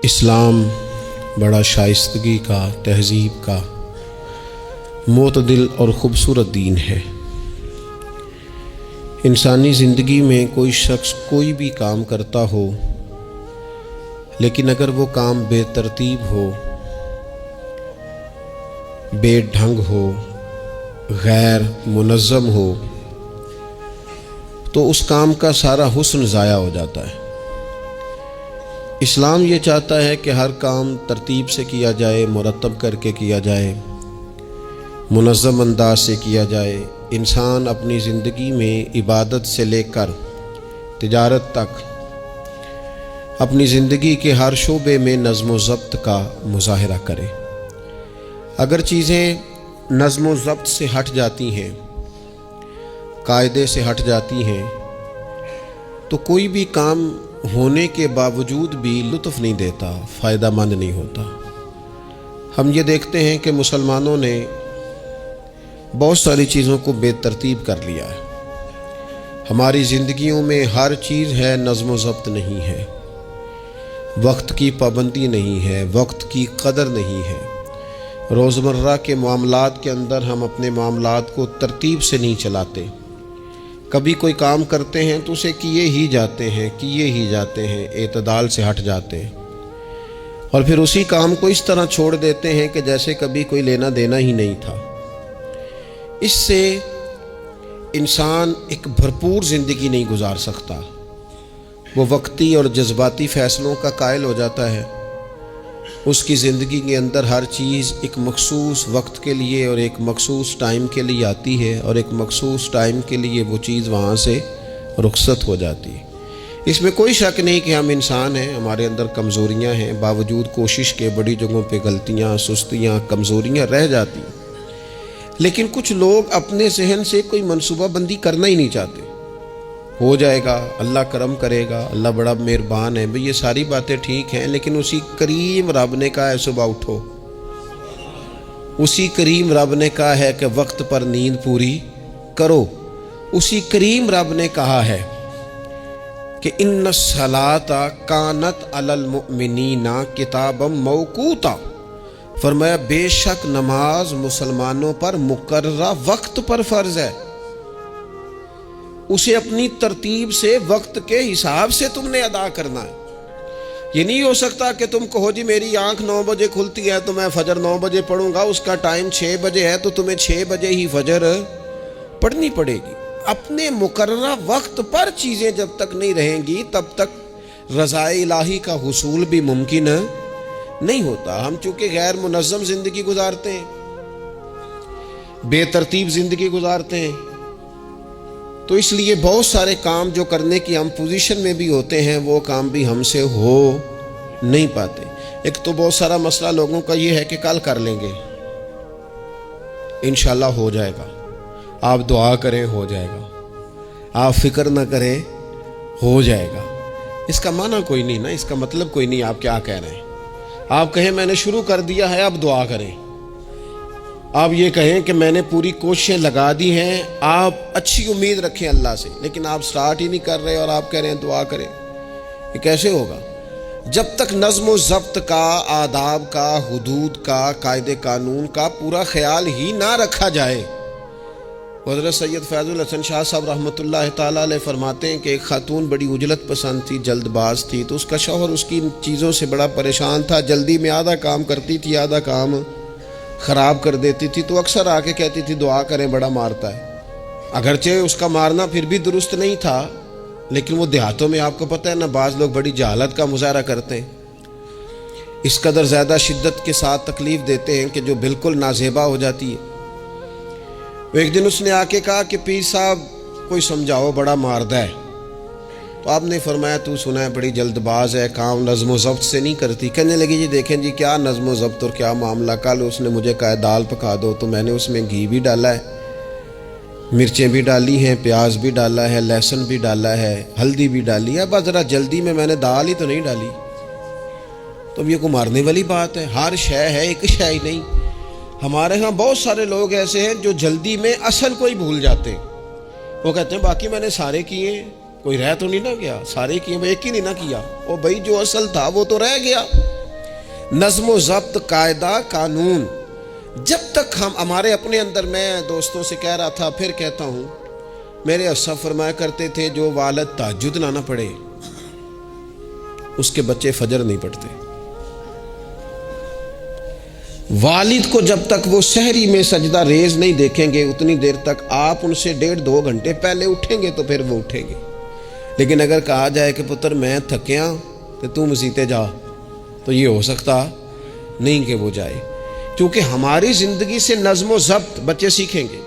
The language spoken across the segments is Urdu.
اسلام بڑا شائستگی کا، تہذیب کا، معتدل اور خوبصورت دین ہے۔ انسانی زندگی میں کوئی شخص کوئی بھی کام کرتا ہو، لیکن اگر وہ کام بے ترتیب ہو، بے ڈھنگ ہو، غیر منظم ہو، تو اس کام کا سارا حسن ضائع ہو جاتا ہے۔ اسلام یہ چاہتا ہے کہ ہر کام ترتیب سے کیا جائے، مرتب کر کے کیا جائے، منظم انداز سے کیا جائے۔ انسان اپنی زندگی میں عبادت سے لے کر تجارت تک اپنی زندگی کے ہر شعبے میں نظم و ضبط کا مظاہرہ کرے۔ اگر چیزیں نظم و ضبط سے ہٹ جاتی ہیں، قاعدے سے ہٹ جاتی ہیں، تو کوئی بھی کام ہونے کے باوجود بھی لطف نہیں دیتا، فائدہ مند نہیں ہوتا۔ ہم یہ دیکھتے ہیں کہ مسلمانوں نے بہت ساری چیزوں کو بے ترتیب کر لیا ہے۔ ہماری زندگیوں میں ہر چیز ہے، نظم و ضبط نہیں ہے، وقت کی پابندی نہیں ہے، وقت کی قدر نہیں ہے۔ روزمرہ کے معاملات کے اندر ہم اپنے معاملات کو ترتیب سے نہیں چلاتے۔ کبھی کوئی کام کرتے ہیں تو اسے کیے ہی جاتے ہیں، اعتدال سے ہٹ جاتے ہیں، اور پھر اسی کام کو اس طرح چھوڑ دیتے ہیں کہ جیسے کبھی کوئی لینا دینا ہی نہیں تھا۔ اس سے انسان ایک بھرپور زندگی نہیں گزار سکتا، وہ وقتی اور جذباتی فیصلوں کا قائل ہو جاتا ہے۔ اس کی زندگی کے اندر ہر چیز ایک مخصوص وقت کے لیے اور ایک مخصوص ٹائم کے لیے آتی ہے، اور ایک مخصوص ٹائم کے لیے وہ چیز وہاں سے رخصت ہو جاتی ہے۔ اس میں کوئی شک نہیں کہ ہم انسان ہیں، ہمارے اندر کمزوریاں ہیں، باوجود کوشش کے بڑی جگہوں پہ غلطیاں، سستیاں، کمزوریاں رہ جاتی ہیں۔ لیکن کچھ لوگ اپنے ذہن سے کوئی منصوبہ بندی کرنا ہی نہیں چاہتے۔ ہو جائے گا، اللہ کرم کرے گا، اللہ بڑا مہربان ہے۔ بھئی یہ ساری باتیں ٹھیک ہیں، لیکن اسی کریم رب نے کہا ہے صبح اٹھو، اسی کریم رب نے کہا ہے کہ وقت پر نیند پوری کرو، اسی کریم رب نے کہا ہے کہ ان الصلاۃ کانت علی المؤمنین کتابا موقوتا، فرمایا بے شک نماز مسلمانوں پر مقررہ وقت پر فرض ہے۔ اسے اپنی ترتیب سے، وقت کے حساب سے تم نے ادا کرنا ہے۔ یہ نہیں ہو سکتا کہ تم کہو جی میری آنکھ 9 بجے کھلتی ہے تو میں فجر 9 بجے پڑھوں گا، اس کا ٹائم 6 بجے ہے تو تمہیں 6 بجے ہی فجر پڑھنی پڑے گی۔ اپنے مقررہ وقت پر چیزیں جب تک نہیں رہیں گی تب تک رضا الہی کا حصول بھی ممکن نہیں ہوتا۔ ہم چونکہ غیر منظم زندگی گزارتے ہیں، بے ترتیب زندگی گزارتے ہیں، تو اس لیے بہت سارے کام جو کرنے کی ہم پوزیشن میں بھی ہوتے ہیں وہ کام بھی ہم سے ہو نہیں پاتے۔ ایک تو بہت سارا مسئلہ لوگوں کا یہ ہے کہ کل کر لیں گے، انشاءاللہ ہو جائے گا، آپ دعا کریں ہو جائے گا، آپ فکر نہ کریں ہو جائے گا۔ اس کا معنی کوئی نہیں نا، اس کا مطلب کوئی نہیں۔ آپ کیا کہہ رہے ہیں؟ آپ کہیں میں نے شروع کر دیا ہے، اب دعا کریں۔ آپ یہ کہیں کہ میں نے پوری کوششیں لگا دی ہیں، آپ اچھی امید رکھیں اللہ سے، لیکن آپ سٹارٹ ہی نہیں کر رہے اور آپ کہہ رہے ہیں دعا کریں۔ یہ کیسے ہوگا؟ جب تک نظم و ضبط کا، آداب کا، حدود کا، قاعدے قانون کا پورا خیال ہی نہ رکھا جائے۔ حضرت سید فیض الحسن شاہ صاحب رحمۃ اللہ تعالیٰ علیہ فرماتے ہیں کہ ایک خاتون بڑی عجلت پسند تھی، جلد باز تھی، تو اس کا شوہر اس کی چیزوں سے بڑا پریشان تھا، جلدی میں آدھا کام کرتی تھی، آدھا کام خراب کر دیتی تھی، تو اکثر آ کے کہتی تھی دعا کریں بڑا مارتا ہے۔ اگرچہ اس کا مارنا پھر بھی درست نہیں تھا، لیکن وہ دیہاتوں میں آپ کو پتہ ہے نا، بعض لوگ بڑی جہالت کا مظاہرہ کرتے ہیں، اس قدر زیادہ شدت کے ساتھ تکلیف دیتے ہیں کہ جو بالکل نازیبا ہو جاتی ہے۔ ایک دن اس نے آ کے کہا کہ پیر صاحب کوئی سمجھاؤ، بڑا ماردا ہے۔ تو آپ نے فرمایا تو سنا ہے بڑی جلد باز ہے، کام نظم و ضبط سے نہیں کرتی۔ کہنے لگی جی دیکھیں جی کیا نظم و ضبط اور کیا معاملہ، کل اس نے مجھے کہا دال پکا دو تو میں نے اس میں گھی بھی ڈالا ہے، مرچیں بھی ڈالی ہیں، پیاز بھی ڈالا ہے، لہسن بھی ڈالا ہے، ہلدی بھی ڈالی ہے، بس ذرا جلدی میں نے دال ہی تو نہیں ڈالی۔ تو اب یہ کو مارنے والی بات ہے؟ ہر شے ہے، ایک شے ہی نہیں۔ ہمارے ہاں بہت سارے لوگ ایسے ہیں جو جلدی میں اصل کو ہی بھول جاتے ہیں۔ وہ کہتے ہیں باقی میں نے سارے کیے ہیں، کوئی رہ تو نہیں نہ گیا، سارے کیے، ایک ہی نہیں نہ کیا۔ اور بھائی جو اصل تھا وہ تو رہ گیا۔ نظم و ضبط، قاعدہ، قانون، جب تک ہمارے اپنے اندر، میں دوستوں سے کہہ رہا تھا پھر کہتا ہوں، میرے اسلاف فرمایا کرتے تھے جو والد تہجد نہ پڑھے اس کے بچے فجر نہیں پڑھتے۔ والد کو جب تک وہ سحری میں سجدہ ریز نہیں دیکھیں گے اتنی دیر تک آپ ان سے 1.5-2 گھنٹے پہلے اٹھیں گے تو پھر وہ اٹھیں گے۔ لیکن اگر کہا جائے کہ پتر میں تھکیاں تو تم مسیتے جا، تو یہ ہو سکتا نہیں کہ وہ جائے، کیونکہ ہماری زندگی سے نظم و ضبط بچے سیکھیں گے،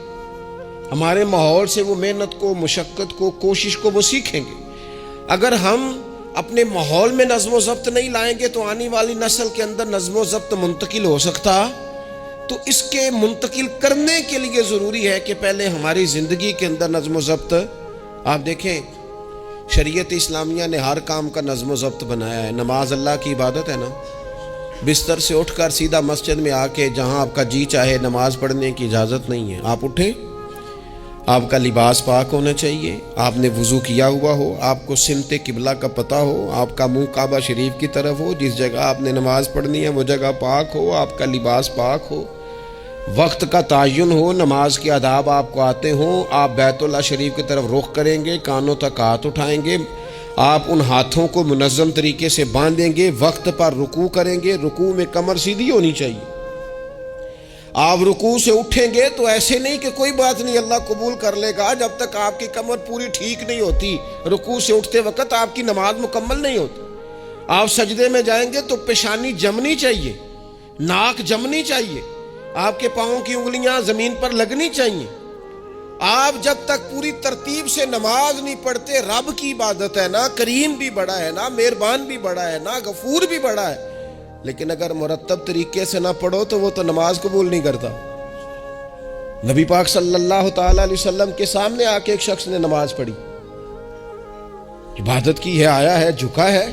ہمارے ماحول سے وہ محنت کو، مشقت کو، کوشش کو وہ سیکھیں گے۔ اگر ہم اپنے ماحول میں نظم و ضبط نہیں لائیں گے تو آنے والی نسل کے اندر نظم و ضبط منتقل ہو سکتا، تو اس کے منتقل کرنے کے لیے ضروری ہے کہ پہلے ہماری زندگی کے اندر نظم و ضبط۔ آپ دیکھیں شریعت اسلامیہ نے ہر کام کا نظم و ضبط بنایا ہے۔ نماز اللہ کی عبادت ہے نا، بستر سے اٹھ کر سیدھا مسجد میں آ کے جہاں آپ کا جی چاہے نماز پڑھنے کی اجازت نہیں ہے۔ آپ اٹھیں، آپ کا لباس پاک ہونا چاہیے، آپ نے وضو کیا ہوا ہو، آپ کو سمت قبلہ کا پتہ ہو، آپ کا منہ کعبہ شریف کی طرف ہو، جس جگہ آپ نے نماز پڑھنی ہے وہ جگہ پاک ہو، آپ کا لباس پاک ہو، وقت کا تعین ہو، نماز کے آداب آپ کو آتے ہوں، آپ بیت اللہ شریف کی طرف رخ کریں گے، کانوں تک ہاتھ اٹھائیں گے، آپ ان ہاتھوں کو منظم طریقے سے باندھیں گے، وقت پر رکوع کریں گے، رکوع میں کمر سیدھی ہونی چاہیے۔ آپ رکوع سے اٹھیں گے تو ایسے نہیں کہ کوئی بات نہیں اللہ قبول کر لے گا، جب تک آپ کی کمر پوری ٹھیک نہیں ہوتی رکوع سے اٹھتے وقت آپ کی نماز مکمل نہیں ہوتی۔ آپ سجدے میں جائیں گے تو پیشانی جمنی چاہیے، ناک جمنی چاہیے، آپ کے پاؤں کی انگلیاں زمین پر لگنی چاہیے۔ آپ جب تک پوری ترتیب سے نماز نہیں پڑھتے، رب کی عبادت ہے نا، کریم بھی بڑا ہے نا، مہربان بھی بڑا ہے نا، غفور بھی بڑا ہے، لیکن اگر مرتب طریقے سے نہ پڑھو تو وہ تو نماز قبول نہیں کرتا۔ نبی پاک صلی اللہ تعالی علیہ وسلم کے سامنے آ کے ایک شخص نے نماز پڑھی، عبادت کی ہے، آیا ہے، جھکا ہے،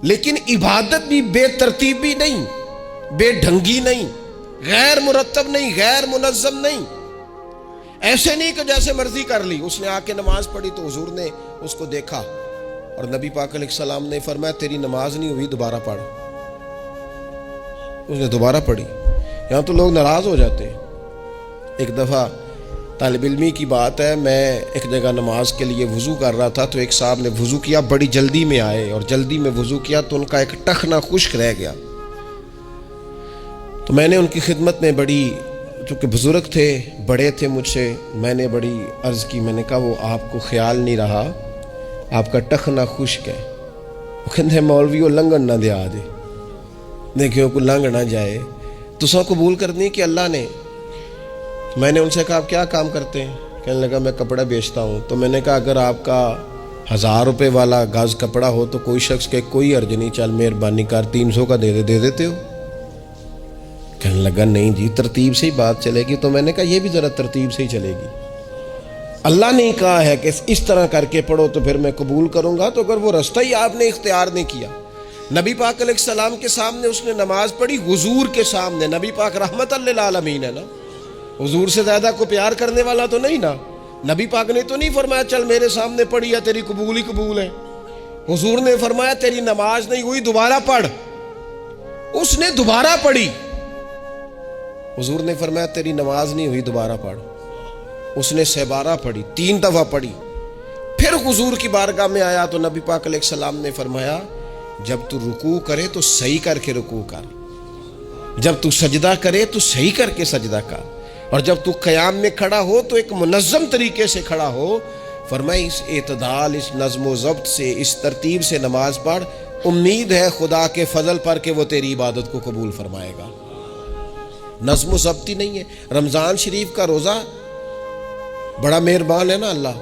لیکن عبادت بھی بے ترتیبی نہیں، بے ڈھنگی نہیں، غیر مرتب نہیں، غیر منظم نہیں، ایسے نہیں کہ جیسے مرضی کر لی۔ اس نے آ کے نماز پڑھی تو حضور نے اس کو دیکھا اور نبی پاک علیہ السلام نے فرمایا تیری نماز نہیں ہوئی، دوبارہ پڑھ۔ اس نے دوبارہ پڑھی۔ یہاں تو لوگ ناراض ہو جاتے ہیں۔ ایک دفعہ طالب علمی کی بات ہے، میں ایک جگہ نماز کے لیے وضو کر رہا تھا تو ایک صاحب نے وضو کیا، بڑی جلدی میں آئے اور جلدی میں وضو کیا تو ان کا ایک ٹخنا خشک رہ گیا۔ تو میں نے ان کی خدمت میں بڑی، چونکہ بزرگ تھے، بڑے تھے مجھ سے، میں نے بڑی عرض کی، میں نے کہا وہ آپ کو خیال نہیں رہا، آپ کا ٹخنا خشک ہے۔ وہ کہتے ہیں مولویو لنگن نہ دیا دے، دیکھو کو لنگ نہ جائے، تو سو قبول کرنی کہ اللہ نے۔ میں نے ان سے کہا آپ کیا کام کرتے ہیں؟ کہنے لگا میں کپڑا بیچتا ہوں۔ تو میں نے کہا اگر آپ کا 1000 روپے والا گز کپڑا ہو تو کوئی شخص کہ کوئی عرض نہیں، چل مہربانی کر 300 کا دے دیتے ہو؟ کہنے لگا نہیں جی ترتیب سے ہی بات چلے گی۔ تو میں نے کہا یہ بھی ذرا ترتیب سے ہی چلے گی، اللہ نے کہا ہے کہ اس طرح کر کے پڑھو تو پھر میں قبول کروں گا، تو اگر وہ رستہ ہی آپ نے اختیار نہیں کیا۔ نبی پاک علیہ السلام کے سامنے اس نے نماز پڑھی، حضور کے سامنے، نبی پاک رحمت للعالمین ہے نا، حضور سے زیادہ کو پیار کرنے والا تو نہیں نا۔ نبی پاک نے تو نہیں فرمایا چل میرے سامنے پڑھی ہے تیری قبول ہی قبول ہے، حضور نے فرمایا تیری نماز نہیں ہوئی، دوبارہ پڑھ۔ اس نے دوبارہ پڑھی، حضور نے فرمایا تیری نماز نہیں ہوئی، دوبارہ پڑھ۔ اس نے 7 پڑھی، 3 دفعہ پڑھی، پھر حضور کی بارگاہ میں آیا تو نبی پاک علیہ السلام نے فرمایا جب تو رکوع کرے تو صحیح کر کے رکوع کر، جب تو سجدہ کرے تو صحیح کر کے سجدہ کر، اور جب تو قیام میں کھڑا ہو تو ایک منظم طریقے سے کھڑا ہو۔ فرمایا اس اعتدال، اس نظم و ضبط سے، اس ترتیب سے نماز پڑھ، امید ہے خدا کے فضل پر کہ وہ تیری عبادت کو قبول فرمائے گا۔ نظم و ضبط ہی نہیں ہے۔ رمضان شریف کا روزہ بڑا مہربان ہے نا اللہ،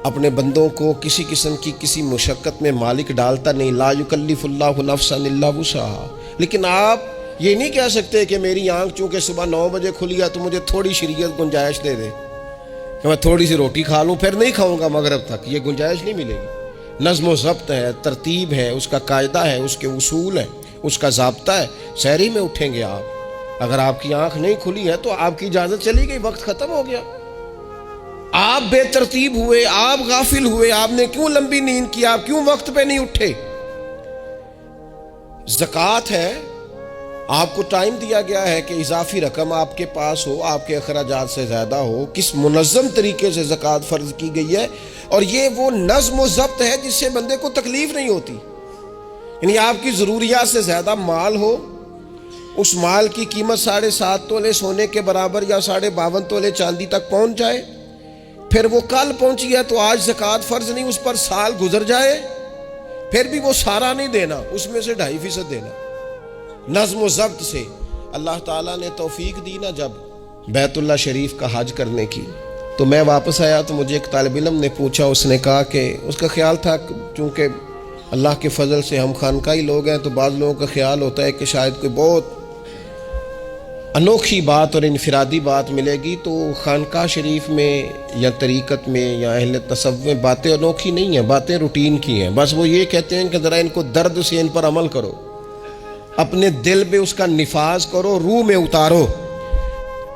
اپنے بندوں کو کسی قسم کی کسی مشقت میں مالک ڈالتا نہیں، لا یکلف اللہ نفسا الا وسعہا۔ لیکن آپ یہ نہیں کہہ سکتے کہ میری آنکھ چونکہ صبح 9 بجے کھلی ہے تو مجھے تھوڑی شریعت گنجائش دے دے کہ میں تھوڑی سی روٹی کھا لوں پھر نہیں کھاؤں گا مغرب تک، یہ گنجائش نہیں ملے گی۔ نظم و ضبط ہے، ترتیب ہے، اس کا قاعدہ ہے، اس کے اصول ہے، اس کا ضابطہ ہے۔ سحری میں اٹھیں گے آپ، اگر آپ کی آنکھ نہیں کھلی ہے تو آپ کی اجازت چلی گئی، وقت ختم ہو گیا۔ آپ بے ترتیب ہوئے، آپ غافل ہوئے، آپ نے کیوں لمبی نیند کی، آپ کیوں وقت پہ نہیں اٹھے؟ زکوٰۃ ہے، آپ کو ٹائم دیا گیا ہے کہ اضافی رقم آپ کے پاس ہو، آپ کے اخراجات سے زیادہ ہو، کس منظم طریقے سے زکوٰۃ فرض کی گئی ہے، اور یہ وہ نظم و ضبط ہے جس سے بندے کو تکلیف نہیں ہوتی. یعنی آپ کی ضروریات سے زیادہ مال ہو، اس مال کی قیمت 7.5 تولے سونے کے برابر یا 52.5 تولے چاندی تک پہنچ جائے، پھر وہ کل پہنچی ہے تو آج زکوٰۃ فرض نہیں، اس پر سال گزر جائے، پھر بھی وہ سارا نہیں دینا، اس میں سے 2.5% دینا. نظم و ضبط سے اللہ تعالیٰ نے توفیق دی نا جب بیت اللہ شریف کا حج کرنے کی. تو میں واپس آیا تو مجھے ایک طالب علم نے پوچھا، اس نے کہا کہ اس کا خیال تھا چونکہ اللہ کے فضل سے ہم خانقاہی لوگ ہیں تو بعض لوگوں کا خیال ہوتا ہے کہ شاید کوئی بہت انوکھی بات اور انفرادی بات ملے گی، تو خانقاہ شریف میں یا طریقت میں یا اہل تصوف میں باتیں انوکھی نہیں ہیں، باتیں روٹین کی ہیں. بس وہ یہ کہتے ہیں کہ ذرا ان کو درد سے ان پر عمل کرو، اپنے دل میں اس کا نفاذ کرو، روح میں اتارو.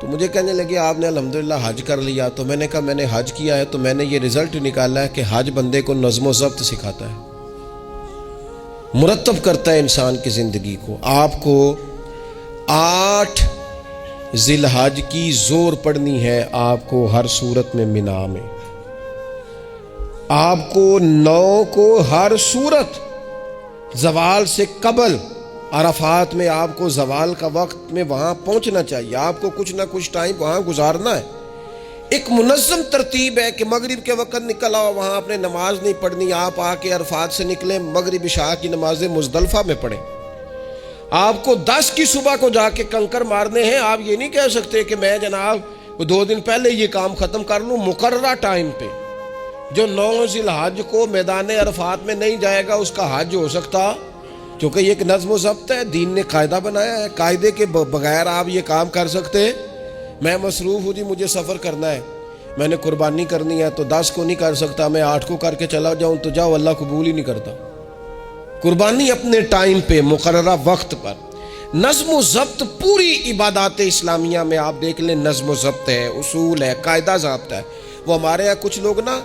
تو مجھے کہنے لگے آپ نے الحمدللہ حج کر لیا. تو میں نے کہا میں نے حج کیا ہے تو میں نے یہ رزلٹ نکالا ہے کہ حج بندے کو نظم و ضبط سکھاتا ہے، مرتب کرتا ہے انسان کی زندگی کو. آپ کو 8 ذی الحج کی زور پڑنی ہے، آپ کو ہر صورت میں مینا میں، آپ کو 9 کو ہر صورت زوال سے قبل عرفات میں آپ کو زوال کا وقت میں وہاں پہنچنا چاہیے، آپ کو کچھ نہ کچھ ٹائم وہاں گزارنا ہے. ایک منظم ترتیب ہے کہ مغرب کے وقت نکل آؤ، وہاں آپ نے نماز نہیں پڑھنی، آپ آ کے عرفات سے نکلیں، مغرب عشاء کی نمازیں مزدلفہ میں پڑھیں. آپ کو 10 کی صبح کو جا کے کنکر مارنے ہیں، آپ یہ نہیں کہہ سکتے کہ میں جناب 2 دن پہلے یہ کام ختم کر لوں. مقررہ ٹائم پہ جو 9 ذی الحج کو میدان عرفات میں نہیں جائے گا اس کا حج ہو سکتا، کیونکہ یہ ایک نظم و ضبط ہے، دین نے قاعدہ بنایا ہے، قاعدے کے بغیر آپ یہ کام کر سکتے. میں مصروف ہوں جی، مجھے سفر کرنا ہے، میں نے قربانی کرنی ہے تو 10 کو نہیں کر سکتا، میں 8 کو کر کے چلا جاؤں تو جاؤ، اللہ قبول ہی نہیں کرتا. قربانی اپنے ٹائم پہ مقررہ وقت پر. نظم و ضبط پوری عبادات اسلامیہ میں آپ دیکھ لیں، نظم و ضبط ہے، اصول ہے، قاعدہ ضابطہ ہے. وہ ہمارے یہاں کچھ لوگ نا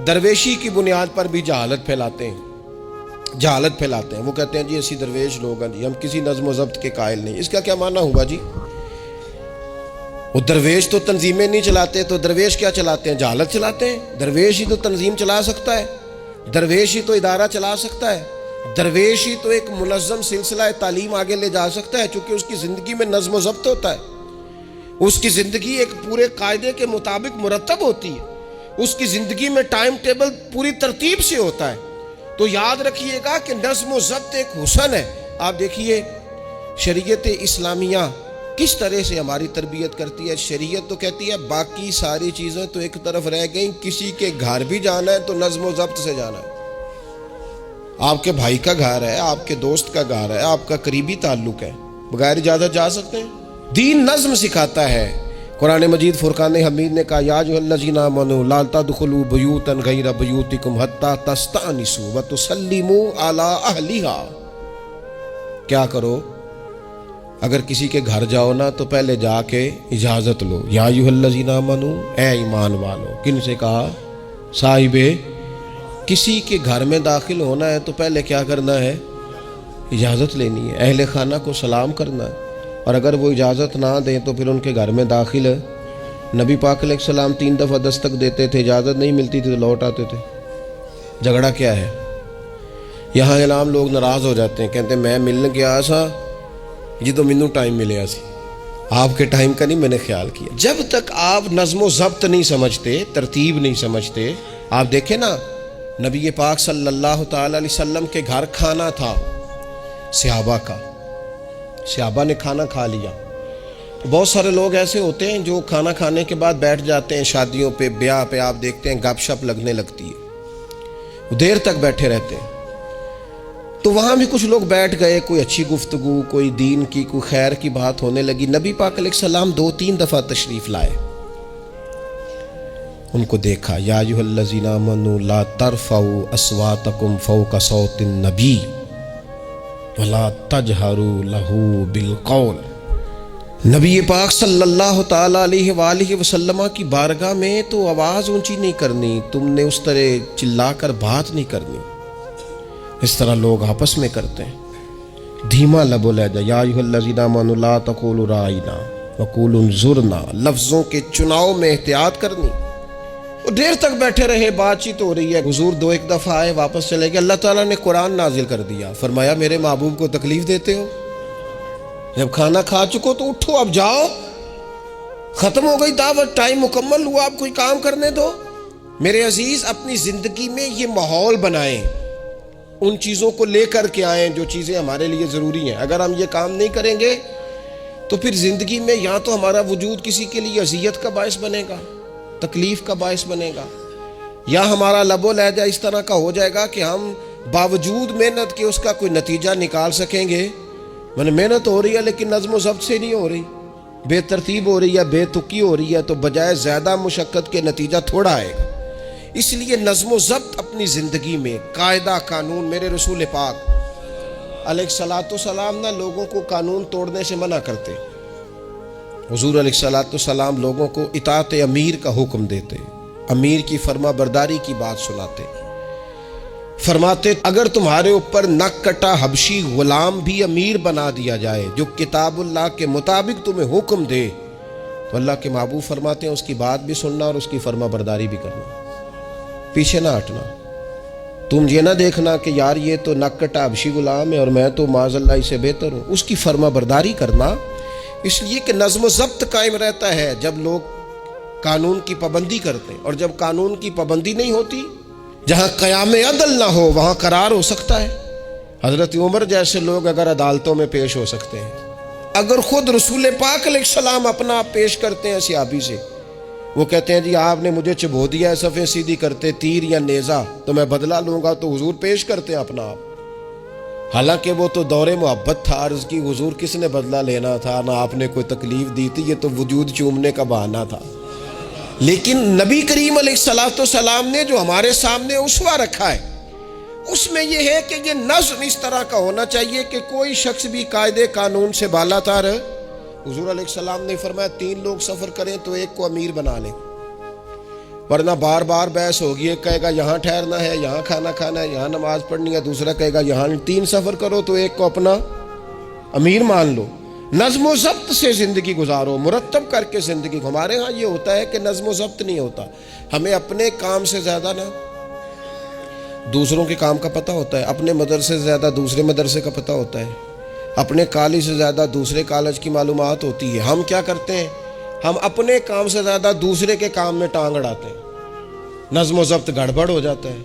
درویشی کی بنیاد پر بھی جہالت پھیلاتے ہیں، وہ کہتے ہیں جی اسی درویش لوگ ہیں جی، ہم کسی نظم و ضبط کے قائل نہیں. اس کا کیا معنی ہوا جی؟ وہ درویش تو تنظیمیں نہیں چلاتے، تو درویش کیا چلاتے ہیں؟ جہالت چلاتے ہیں. درویش ہی تو تنظیم چلا سکتا ہے، درویش ہی تو ادارہ چلا سکتا ہے، درویش ہی تو ایک منظم سلسلہ تعلیم آگے لے جا سکتا ہے، چونکہ اس کی زندگی میں نظم و ضبط ہوتا ہے، اس کی زندگی ایک پورے قاعدے کے مطابق مرتب ہوتی ہے، اس کی زندگی میں ٹائم ٹیبل پوری ترتیب سے ہوتا ہے. تو یاد رکھیے گا کہ نظم و ضبط ایک حسن ہے. آپ دیکھیے شریعت اسلامیہ کس طرح سے ہماری تربیت کرتی ہے. شریعت تو کہتی ہے باقی ساری چیزیں تو ایک طرف رہ گئیں، کسی کے گھر بھی جانا ہے تو نظم و ضبط سے جانا ہے. آپ کے بھائی کا گھر ہے، آپ کے دوست کا گھر ہے، آپ کا قریبی تعلق ہے، بغیر اجازت جا سکتے ہیں؟ دین نظم سکھاتا ہے. قرآن مجید فرقان حمید نے کہا یا ایھا الذین آمنوا لا تدخلوا بیوتا غیر بیوتکم حتی تستأنسوا وتسلموا علی اہلھا. کیا کرو؟ اگر کسی کے گھر جاؤ نا تو پہلے جا کے اجازت لو. یا ایھا الذین آمنوا، اے ایمان والو. کن سے کہا؟ صاحب کسی کے گھر میں داخل ہونا ہے تو پہلے کیا کرنا ہے؟ اجازت لینی ہے. اہل خانہ کو سلام کرنا ہے، اور اگر وہ اجازت نہ دیں تو پھر ان کے گھر میں داخل ہے. نبی پاک علیہ السلام 3 دفعہ دستک دیتے تھے، اجازت نہیں ملتی تھی تو لوٹ آتے تھے. جھگڑا کیا ہے؟ یہاں عام لوگ ناراض ہو جاتے ہیں، کہتے ہیں میں ملنے گیا سا جی تو مینوں ٹائم ملیا سی، آپ کے ٹائم کا نہیں میں نے خیال کیا. جب تک آپ نظم و ضبط نہیں سمجھتے، ترتیب نہیں سمجھتے. آپ دیکھیں نا نبی پاک صلی اللہ تعالی علیہ وسلم کے گھر کھانا تھا صحابہ کا، صحابہ نے کھانا کھا لیا. بہت سارے لوگ ایسے ہوتے ہیں جو کھانا کھانے کے بعد بیٹھ جاتے ہیں، شادیوں پہ، بیاہ پہ آپ دیکھتے ہیں گپ شپ لگنے لگتی ہے، دیر تک بیٹھے رہتے ہیں. تو وہاں بھی کچھ لوگ بیٹھ گئے، کوئی اچھی گفتگو، کوئی دین کی، کوئی خیر کی بات ہونے لگی. نبی پاک علیہ السلام 2-3 دفعہ تشریف لائے، ان کو دیکھا. یا ایھا الذین آمنوا لا ترفعوا اصواتکم فوق صوت النبی ولا تجہروا لہ بالقول. نبی پاک صلی اللہ تعالی علیہ وآلہ وسلم کی بارگاہ میں تو آواز اونچی نہیں کرنی، تم نے اس طرح چلا کر بات نہیں کرنی، اس طرح لوگ آپس میں کرتے ہیں. دھیما لب و لہجہ، یا ایھا الذین آمنوا لا تقولوا رائنا وقولوا انظرنا، لفظوں کے چناؤ میں احتیاط کرنی۔ وہ دیر تک بیٹھے رہے، بات چیت ہو رہی ہے، حضور دو ایک دفعہ آئے، واپس چلے گئے۔ اللہ تعالیٰ نے قرآن نازل کر دیا، فرمایا میرے محبوب کو تکلیف دیتے ہو؟ جب کھانا کھا چکو تو اٹھو، اب جاؤ، ختم ہو گئی دعوت، ٹائم مکمل ہوا، اب کوئی کام کرنے دو۔ میرے عزیز، اپنی زندگی میں یہ ماحول بنائیں، ان چیزوں کو لے کر کے آئیں جو چیزیں ہمارے لیے ضروری ہیں۔ اگر ہم یہ کام نہیں کریں گے تو پھر زندگی میں یا تو ہمارا وجود کسی کے لیے اذیت کا باعث بنے گا، تکلیف کا باعث بنے گا، یا ہمارا لب و لہجہ اس طرح کا ہو جائے گا کہ ہم باوجود محنت کے اس کا کوئی نتیجہ نکال سکیں گے۔ محنت ہو رہی ہے لیکن نظم و ضبط سے نہیں ہو رہی، بے ترتیب ہو رہی ہے، بے تکی ہو رہی ہے، تو بجائے زیادہ مشقت کے نتیجہ تھوڑا آئے گا۔ اس لیے نظم و ضبط اپنی زندگی میں، قاعدہ قانون۔ میرے رسول پاک علیہ الصلوۃ والسلام نہ لوگوں کو قانون توڑنے سے منع کرتے، حضور علیہ الصلوۃ والسلام لوگوں کو اطاعت امیر کا حکم دیتے، امیر کی فرما برداری کی بات سناتے، فرماتے اگر تمہارے اوپر نک کٹا حبشی غلام بھی امیر بنا دیا جائے جو کتاب اللہ کے مطابق تمہیں حکم دے تو اللہ کے محبوب فرماتے ہیں اس کی بات بھی سننا اور اس کی فرما برداری بھی کرنا، پیچھے نہ ہٹنا۔ تم یہ نہ دیکھنا کہ یار یہ تو نک کٹا حبشی غلام ہے اور میں تو معاذ اللہ اس سے بہتر ہوں، اس کی فرما برداری کرنا۔ اس لیے کہ نظم و ضبط قائم رہتا ہے جب لوگ قانون کی پابندی کرتے ہیں، اور جب قانون کی پابندی نہیں ہوتی، جہاں قیام عدل نہ ہو وہاں قرار ہو سکتا ہے۔ حضرت عمر جیسے لوگ اگر عدالتوں میں پیش ہو سکتے ہیں، اگر خود رسول پاک علیہ السلام اپنا آپ پیش کرتے ہیں صحابی سے، وہ کہتے ہیں جی آپ نے مجھے چبھو دیا ہے صفیں سیدھی کرتے تیر یا نیزہ، تو میں بدلہ لوں گا، تو حضور پیش کرتے ہیں اپنا آپ۔ حالانکہ وہ تو دور محبت تھا، عرض کی حضور کس نے بدلہ لینا تھا، نہ آپ نے کوئی تکلیف دی تھی، یہ تو وجود چومنے کا بہانہ تھا۔ لیکن نبی کریم علیہ الصلوۃ والسلام نے جو ہمارے سامنے اسوہ رکھا ہے، اس میں یہ ہے کہ یہ نظم اس طرح کا ہونا چاہیے کہ کوئی شخص بھی قاعدے قانون سے بالا تر۔ حضور علیہ السلام نے فرمایا 3 لوگ سفر کریں تو ایک کو امیر بنا لیں، ورنہ بار بار بحث ہوگی، ایک کہے گا یہاں ٹھہرنا ہے، یہاں کھانا کھانا ہے، یہاں نماز پڑھنی ہے، دوسرا کہے گا یہاں۔ 3 سفر کرو تو ایک کو اپنا امیر مان لو۔ نظم و ضبط سے زندگی گزارو، مرتب کر کے زندگی۔ ہمارے ہاں یہ ہوتا ہے کہ نظم و ضبط نہیں ہوتا، ہمیں اپنے کام سے زیادہ نا دوسروں کے کام کا پتہ ہوتا ہے، اپنے مدرسے سے زیادہ دوسرے مدرسے کا پتہ ہوتا ہے، اپنے کالج سے زیادہ دوسرے کالج کی معلومات ہوتی ہے۔ ہم کیا کرتے ہیں، ہم اپنے کام سے زیادہ دوسرے کے کام میں ٹانگ اڑاتے ہیں، نظم و ضبط گڑبڑ ہو جاتا ہے،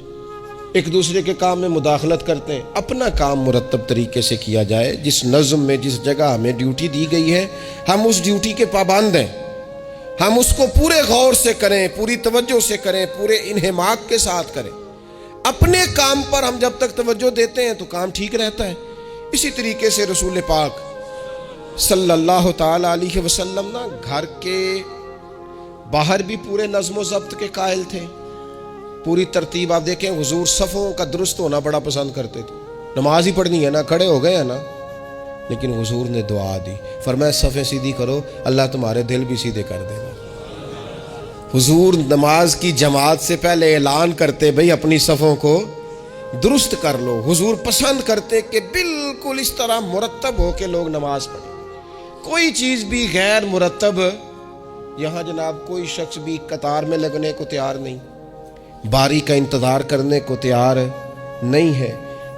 ایک دوسرے کے کام میں مداخلت کرتے ہیں۔ اپنا کام مرتب طریقے سے کیا جائے، جس نظم میں جس جگہ ہمیں ڈیوٹی دی گئی ہے ہم اس ڈیوٹی کے پابند ہیں، ہم اس کو پورے غور سے کریں، پوری توجہ سے کریں، پورے انہماک کے ساتھ کریں۔ اپنے کام پر ہم جب تک توجہ دیتے ہیں تو کام ٹھیک رہتا ہے۔ اسی طریقے سے رسول پاک صلی اللہ تعالی علیہ وسلم نا گھر کے باہر بھی پورے نظم و ضبط کے قائل تھے، پوری ترتیب۔ آپ دیکھیں حضور صفوں کا درست ہونا بڑا پسند کرتے تھے، نماز ہی پڑھنی ہے نا، کھڑے ہو گئے ہیں نا، لیکن حضور نے دعا دی، فرمایا صفیں سیدھی کرو، اللہ تمہارے دل بھی سیدھے کر دے گا۔ حضور نماز کی جماعت سے پہلے اعلان کرتے بھئی اپنی صفوں کو درست کر لو۔ حضور پسند کرتے کہ بالکل اس طرح مرتب ہو کے لوگ نماز پڑھیں، کوئی چیز بھی غیر مرتب۔ یہاں جناب کوئی شخص بھی قطار میں لگنے کو تیار نہیں، باری کا انتظار کرنے کو تیار نہیں ہے۔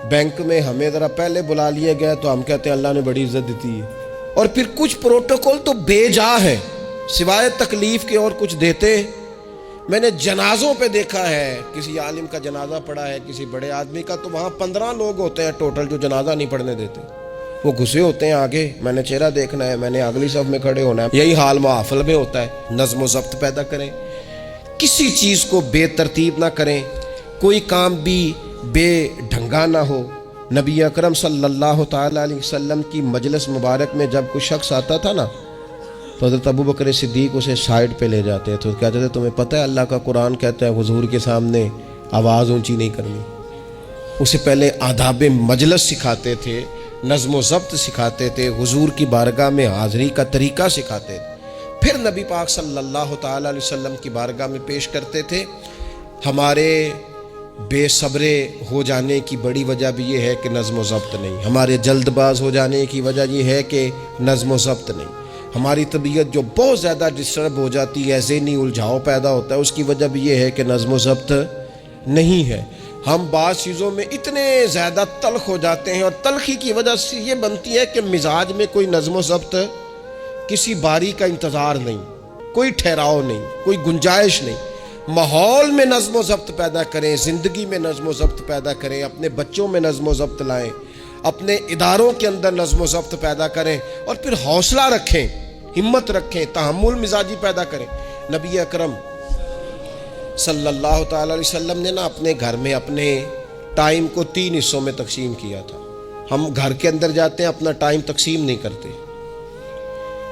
بینک میں ہمیں ذرا پہلے بلا لیا گیا تو ہم کہتے ہیں اللہ نے بڑی عزت دیتی ہے، اور پھر کچھ پروٹوکول تو بے جا ہے، سوائے تکلیف کے اور کچھ دیتے۔ میں نے جنازوں پہ دیکھا ہے، کسی عالم کا جنازہ پڑھا ہے، کسی بڑے آدمی کا، تو وہاں 15 لوگ ہوتے ہیں ٹوٹل جو جنازہ نہیں پڑھنے دیتے، وہ گھسے ہوتے ہیں آگے، میں نے چہرہ دیکھنا ہے، میں نے اگلی صف میں کھڑے ہونا ہے۔ یہی حال محافل میں ہوتا ہے۔ نظم و ضبط پیدا کریں، کسی چیز کو بے ترتیب نہ کریں، کوئی کام بھی بے ڈھنگا نہ ہو۔ نبی اکرم صلی اللہ تعالی علیہ وسلم کی مجلس مبارک میں جب کوئی شخص آتا تھا نا تو حضرت ابو بکر صدیق اسے سائڈ پہ لے جاتے تو کہتے تھے تمہیں پتہ ہے اللہ کا قرآن کہتا ہے حضور کے سامنے آواز اونچی نہیں کرنی۔ اسے پہلے آداب مجلس سکھاتے تھے، نظم و ضبط سکھاتے تھے، حضور کی بارگاہ میں حاضری کا طریقہ سکھاتے تھے، پھر نبی پاک صلی اللہ تعالی علیہ وسلم کی بارگاہ میں پیش کرتے تھے۔ ہمارے بے صبرے ہو جانے کی بڑی وجہ بھی یہ ہے کہ نظم و ضبط نہیں، ہمارے جلد باز ہو جانے کی وجہ یہ ہے کہ نظم و ضبط نہیں، ہماری طبیعت جو بہت زیادہ ڈسٹرب ہو جاتی ہے، ذہنی الجھاؤ پیدا ہوتا ہے، اس کی وجہ بھی یہ ہے کہ نظم و ضبط نہیں ہے۔ ہم بعض چیزوں میں اتنے زیادہ تلخ ہو جاتے ہیں، اور تلخی کی وجہ سے یہ بنتی ہے کہ مزاج میں کوئی نظم و ضبط، کسی باری کا انتظار نہیں، کوئی ٹھہراؤ نہیں، کوئی گنجائش نہیں۔ ماحول میں نظم و ضبط پیدا کریں، زندگی میں نظم و ضبط پیدا کریں، اپنے بچوں میں نظم و ضبط لائیں، اپنے اداروں کے اندر نظم و ضبط پیدا کریں، اور پھر حوصلہ رکھیں، ہمت رکھیں، تحمل مزاجی پیدا کریں۔ نبی اکرم صلی اللہ تعالی علیہ وسلم نے اپنے گھر میں اپنے ٹائم کو 3 حصوں میں تقسیم کیا تھا۔ ہم گھر کے اندر جاتے ہیں، اپنا ٹائم تقسیم نہیں کرتے۔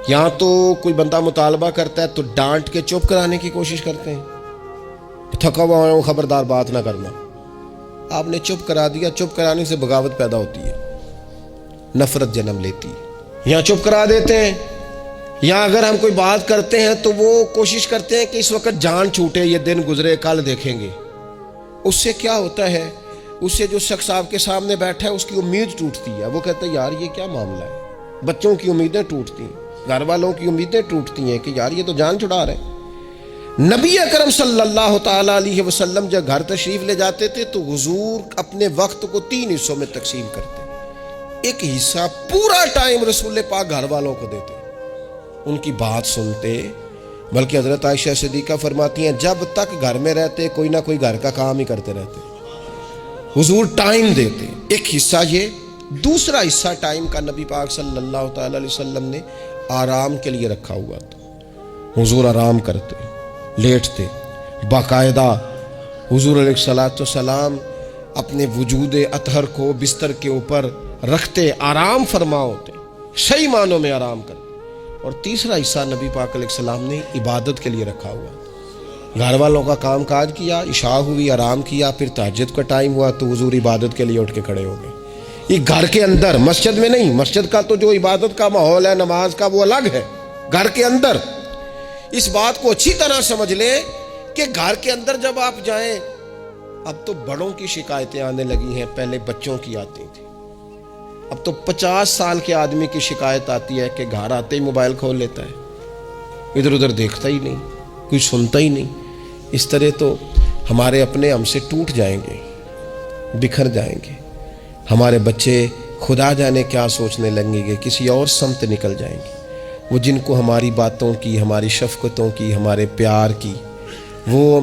یہاں تو کوئی بندہ مطالبہ کرتا ہے تو ڈانٹ کے چپ کرانے کی کوشش کرتے ہیں، تھکا ہوا ہوں خبردار بات نہ کرنا۔ آپ نے چپ کرا دیا، چپ کرانے سے بغاوت پیدا ہوتی ہے، نفرت جنم لیتی ہے۔ یہاں چپ کرا دیتے ہیں، یا اگر ہم کوئی بات کرتے ہیں تو وہ کوشش کرتے ہیں کہ اس وقت جان چھوٹے، یہ دن گزرے، کل دیکھیں گے۔ اس سے کیا ہوتا ہے، اس سے جو شخص آپ کے سامنے بیٹھا ہے اس کی امید ٹوٹتی ہے، وہ کہتا ہے یار یہ کیا معاملہ ہے۔ بچوں کی امیدیں ٹوٹتی ہیں، گھر والوں کی امیدیں ٹوٹتی ہیں کہ یار یہ تو جان چھڑا رہے ہیں۔ نبی اکرم صلی اللہ تعالی علیہ وسلم جب گھر تشریف لے جاتے تھے تو حضور اپنے وقت کو 3 حصوں میں تقسیم کرتے۔ ایک حصہ پورا ٹائم رسول پاک گھر والوں کو دیتے، ان کی بات سنتے، بلکہ حضرت عائشہ صدیقہ فرماتی ہیں جب تک گھر میں رہتے کوئی نہ کوئی گھر کا کام ہی کرتے رہتے، حضور ٹائم دیتے۔ ایک حصہ یہ، دوسرا حصہ ٹائم کا نبی پاک صلی اللہ تعالی علیہ وسلم نے آرام کے لیے رکھا ہوا تھا۔ حضور آرام کرتے، لیٹتے، باقاعدہ حضور علیہ الصلوۃ والسلام اپنے وجود اطہر کو بستر کے اوپر رکھتے، آرام فرما ہوتے، صحیح معنوں میں آرام کرتے۔ اور تیسرا حصہ نبی پاک علیہ السلام نے عبادت کے لیے رکھا ہوا، گھر والوں کا کام کاج کیا، عشاء ہوئی، آرام کیا، پھر تہجد کا ٹائم ہوا تو حضور عبادت کے لیے اٹھ کے کھڑے ہو گئے۔ یہ گھر کے اندر، مسجد میں نہیں، مسجد کا تو جو عبادت کا ماحول ہے نماز کا وہ الگ ہے، گھر کے اندر اس بات کو اچھی طرح سمجھ لیں کہ گھر کے اندر جب آپ جائیں، اب تو بڑوں کی شکایتیں آنے لگی ہیں، پہلے بچوں کی آتی تھی، اب تو 50 سال کے آدمی کی شکایت آتی ہے کہ گھر آتے ہی موبائل کھول لیتا ہے، ادھر ادھر دیکھتا ہی نہیں، کوئی سنتا ہی نہیں۔ اس طرح تو ہمارے اپنے ہم سے ٹوٹ جائیں گے، بکھر جائیں گے، ہمارے بچے خدا جانے کیا سوچنے لگیں گے، کسی اور سمت نکل جائیں گے۔ وہ جن کو ہماری باتوں کی، ہماری شفقتوں کی، ہمارے پیار کی، وہ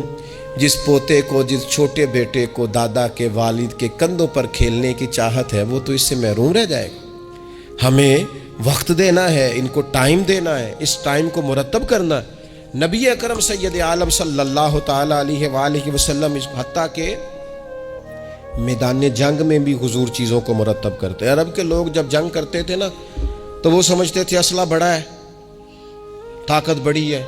جس پوتے کو، جس چھوٹے بیٹے کو دادا کے، والد کے کندھوں پر کھیلنے کی چاہت ہے، وہ تو اس سے محروم رہ جائے گا۔ ہمیں وقت دینا ہے، ان کو ٹائم دینا ہے، اس ٹائم کو مرتب کرنا ہے۔ نبی اکرم سید عالم صلی اللہ تعالی علیہ وآلہ وسلم، حتیٰ کہ میدان جنگ میں بھی حضور چیزوں کو مرتب کرتے۔ عرب کے لوگ جب جنگ کرتے تھے نا تو وہ سمجھتے تھے اسلحہ بڑا ہے، طاقت بڑی ہے،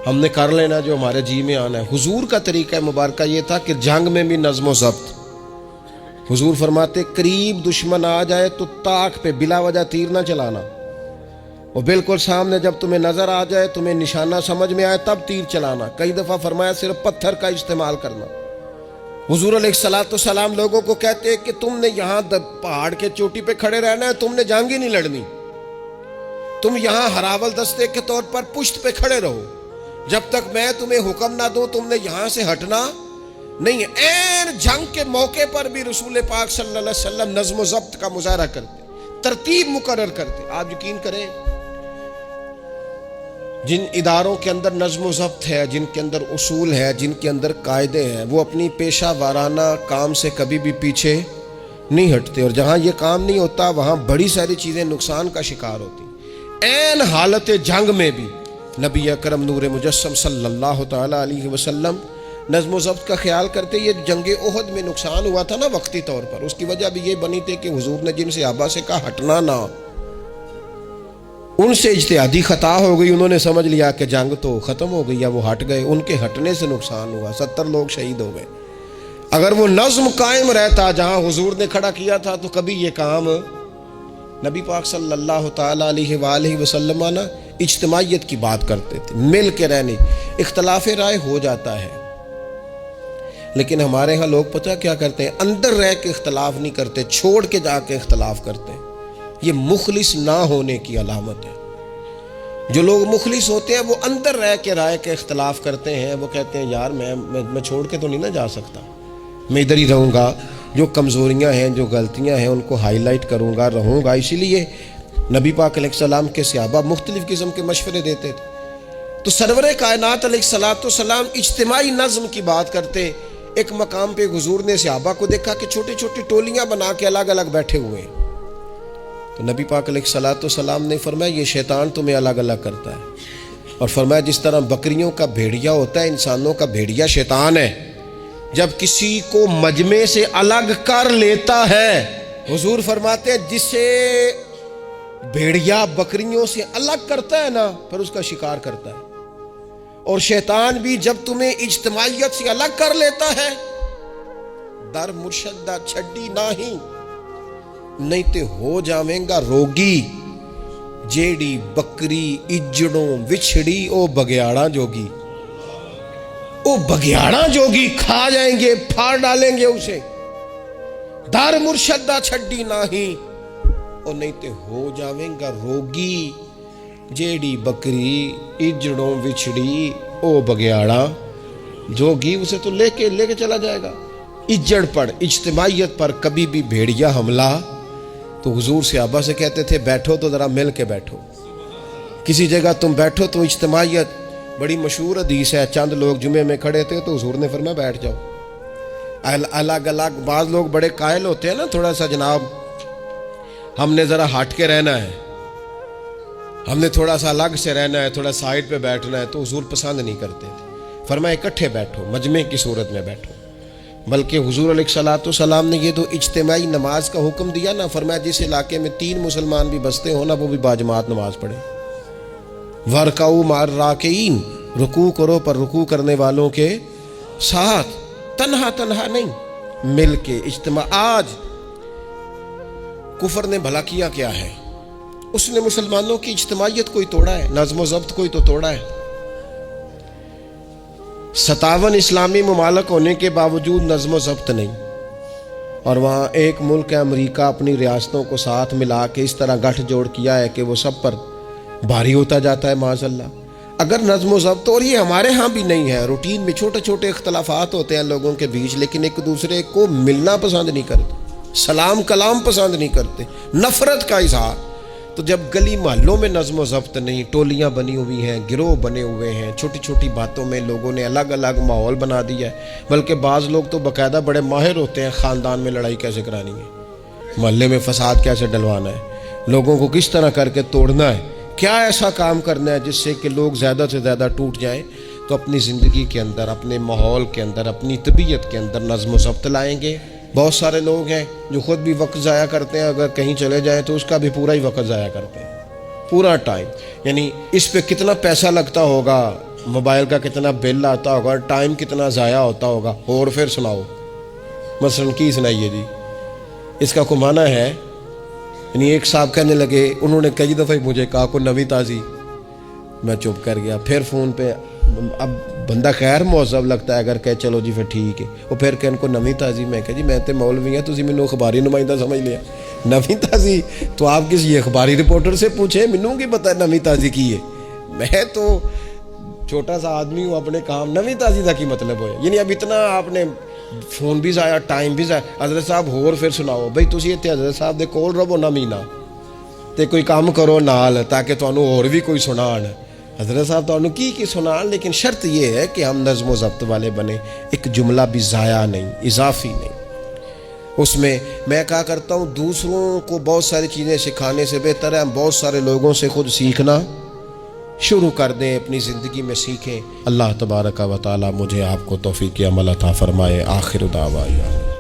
ہم نے کر لینا جو ہمارے جی میں آنا ہے۔ حضور کا طریقہ مبارکہ یہ تھا کہ جنگ میں بھی نظم و ضبط۔ حضور فرماتے قریب دشمن آ جائے تو طاق پہ بلا وجہ تیر نہ چلانا، اور بالکل سامنے جب تمہیں نظر آ جائے، تمہیں نشانہ سمجھ میں آئے تب تیر چلانا۔ کئی دفعہ فرمایا صرف پتھر کا استعمال کرنا۔ حضور علیہ الصلوۃ والسلام لوگوں کو کہتے ہیں کہ تم نے یہاں پہاڑ کے چوٹی پہ کھڑے رہنا ہے، تم نے جنگ ہی نہیں لڑنی، تم یہاں ہراول دستے کے طور پر پشت پہ کھڑے رہو، جب تک میں تمہیں حکم نہ دوں تم نے یہاں سے ہٹنا نہیں ہے۔ این جنگ کے موقع پر بھی رسول پاک صلی اللہ علیہ وسلم نظم و ضبط کا مظاہرہ کرتے، ترتیب مقرر کرتے۔ آپ یقین کریں جن اداروں کے اندر نظم و ضبط ہے، جن کے اندر اصول ہے، جن کے اندر قاعدے ہیں، وہ اپنی پیشہ وارانہ کام سے کبھی بھی پیچھے نہیں ہٹتے، اور جہاں یہ کام نہیں ہوتا وہاں بڑی ساری چیزیں نقصان کا شکار ہوتی۔ این حالت جنگ میں بھی نبی اکرم نور مجسم صلی اللہ تعالی علیہ وسلم نظم و ضبط کا خیال کرتے۔ یہ جنگ احد میں نقصان ہوا تھا نا وقتی طور پر، اس کی وجہ بھی یہ بنی تھی کہ حضور نے جن صحابہ سے کہا ہٹنا نہ، ان سے اجتہادی خطا ہو گئی، انہوں نے سمجھ لیا کہ جنگ تو ختم ہو گئی ہے، وہ ہٹ گئے، ان کے ہٹنے سے نقصان ہوا، 70 لوگ شہید ہو گئے۔ اگر وہ نظم قائم رہتا جہاں حضور نے کھڑا کیا تھا تو کبھی یہ کام نبی پاک صلی اللہ تعالی علیہ وآلہ وسلم اجتماعیت کی بات کرتے تھے، مل کے رہنے۔ اختلاف رائے ہو جاتا ہے لیکن ہمارے ہاں لوگ پتہ کیا کرتے ہیں، اندر رہ کے اختلاف نہیں کرتے، چھوڑ کے جا کے اختلاف کرتے ہیں۔ یہ مخلص نہ ہونے کی علامت ہے۔ جو لوگ مخلص ہوتے ہیں وہ اندر رہ کے رائے کے اختلاف کرتے ہیں، وہ کہتے ہیں یار میں چھوڑ کے تو نہیں نہ جا سکتا، میں ادھر ہی رہوں گا، جو کمزوریاں ہیں جو غلطیاں ہیں ان کو ہائی لائٹ کروں گا، رہوں گا۔ اسی لیے نبی پاک علیہ السلام کے صحابہ مختلف قسم کے مشورے دیتے تھے۔ تو سرور کائنات علیہ السلام اجتماعی نظم کی بات کرتے۔ ایک مقام پہ حضور نے صحابہ کو دیکھا کہ چھوٹی چھوٹی ٹولیاں بنا کے الگ الگ بیٹھے ہوئے ہیں۔ تو نبی پاک علیہ السلام نے فرمایا یہ شیطان تمہیں الگ الگ کرتا ہے، اور فرمایا جس طرح بکریوں کا بھیڑیا ہوتا ہے، انسانوں کا بھیڑیا شیطان ہے۔ جب کسی کو مجمع سے الگ کر لیتا ہے، حضور فرماتے ہیں جسے بھیڑیا بکریوں سے الگ کرتا ہے نا، پھر اس کا شکار کرتا ہے۔ اور شیطان بھی جب تمہیں اجتماعیت سے الگ کر لیتا ہے، در مرشدہ چھڈی نہیں تے ہو جاویں گا روگی، جیڑی بکری اجڑوں وچھڑی او بگیاڑا جوگی۔ او بگیاڑا جوگی کھا جائیں گے، پھاڑ ڈالیں گے اسے۔ در مرشدہ چھڈی اور نہیں تے ہو جاویں گا روگی، جیڑی بکری اجڑوں وچھڑی او بگیاڑا جوگی۔ اسے تو لے کے چلا جائے گا۔ اجڑ پر، اجتماعیت پر کبھی بھی بھیڑیا حملہ۔ تو حضور صحابہ سے کہتے تھے بیٹھو تو ذرا مل کے بیٹھو، کسی جگہ تم بیٹھو تو اجتماعیت۔ بڑی مشہور حدیث ہے، چند لوگ جمعے میں کھڑے تھے تو حضور نے فرمایا بیٹھ جاؤ الگ الگ۔ بعض لوگ بڑے قائل ہوتے ہیں نا، تھوڑا سا جناب ہم نے ذرا ہٹ کے رہنا ہے، ہم نے تھوڑا سا الگ سے رہنا ہے، تھوڑا سائیڈ پہ بیٹھنا ہے، تو حضور پسند نہیں کرتے تھے۔ فرمایا اکٹھے بیٹھو، مجمع کی صورت میں بیٹھو۔ بلکہ حضور علیہ السلام نے یہ تو اجتماعی نماز کا حکم دیا نا، فرمایا جس علاقے میں 3 مسلمان بھی بستے ہو نا، وہ بھی باجماعت نماز پڑھے۔ وَرْكَعُوا مَعَ الرَّاكِعِينَ، رکوع کرو پر رکوع کرنے والوں کے ساتھ، تنہا نہیں، مل کے اجتماع۔ آج کفر نے بھلا کیا کیا ہے؟ اس نے مسلمانوں کی اجتماعیت کوئی توڑا ہے، نظم و ضبط کوئی تو توڑا ہے۔ 57 اسلامی ممالک ہونے کے باوجود نظم و ضبط نہیں، اور وہاں ایک ملک ہے امریکہ، اپنی ریاستوں کو ساتھ ملا کے اس طرح گٹھ جوڑ کیا ہے کہ وہ سب پر بھاری ہوتا جاتا ہے معاذ اللہ۔ اگر نظم و ضبط، اور یہ ہمارے ہاں بھی نہیں ہے، روٹین میں چھوٹے چھوٹے اختلافات ہوتے ہیں لوگوں کے بیچ، لیکن ایک دوسرے کو ملنا پسند نہیں کرتے، سلام کلام پسند نہیں کرتے، نفرت کا اظہار۔ تو جب گلی محلوں میں نظم و ضبط نہیں، ٹولیاں بنی ہوئی ہیں، گروہ بنے ہوئے ہیں، چھوٹی چھوٹی باتوں میں لوگوں نے الگ الگ ماحول بنا دیا ہے۔ بلکہ بعض لوگ تو باقاعدہ بڑے ماہر ہوتے ہیں خاندان میں لڑائی کیسے کرانی ہے، محلے میں فساد کیسے ڈلوانا ہے، لوگوں کو کس طرح کر کے توڑنا ہے، کیا ایسا کام کرنا ہے جس سے کہ لوگ زیادہ سے زیادہ ٹوٹ جائیں۔ تو اپنی زندگی کے اندر، اپنے ماحول کے اندر، اپنی طبیعت کے اندر نظم و ضبط لائیں گے۔ بہت سارے لوگ ہیں جو خود بھی وقت ضائع کرتے ہیں، اگر کہیں چلے جائیں تو اس کا بھی پورا ہی وقت ضائع کرتے ہیں، پورا ٹائم۔ یعنی اس پہ کتنا پیسہ لگتا ہوگا، موبائل کا کتنا بل آتا ہوگا، ٹائم کتنا ضائع ہوتا ہوگا۔ اور پھر سناؤ، مثلاً کی سنائیے جی، اس کا کوئی معنی ہے؟ یعنی ایک صاحب کہنے لگے، انہوں نے کئی دفعہ مجھے کہا کوئی نوی تازی، میں چپ کر گیا۔ پھر فون پہ، اب بندہ خیر مہذب لگتا ہے اگر کہے چلو جی پھر ٹھیک ہے، وہ پھر کہ ان کو نوی تازی، میں کہا جی میں تے مولوی ہیں، تسی مینوں اخباری نمائندہ سمجھ لیا، نوی تازی تو آپ کسی اخباری رپورٹر سے پوچھیں، مینوں کی پتہ ہے نوی تازی کی ہے، میں تو چھوٹا سا آدمی ہوں، اپنے کام نوی تازی کا کی مطلب ہوئے؟ یعنی اب اتنا آپ نے فون بھی ضائع، ٹائم بھی ضائع۔ حضرت صاحب ہور پھر سناؤ بھئی، تسی اتنے حضرت صاحب دے کول رہو نہ مہینہ تے کوئی کام کرو نال تاکہ تانوں اور بھی کوئی سنان۔ حضرت صاحب تانوں کی سنان، لیکن شرط یہ ہے کہ ہم نظم و ضبط والے بنے، ایک جملہ بھی ضائع نہیں، اضافی نہیں۔ اس میں کہا کرتا ہوں دوسروں کو بہت ساری چیزیں سکھانے سے بہتر ہے ہم بہت سارے لوگوں سے خود سیکھنا شروع کر دیں، اپنی زندگی میں سیکھیں۔ اللہ تبارک و تعالی مجھے آپ کو توفیق عمل عطا فرمائے۔ آخر دعوانا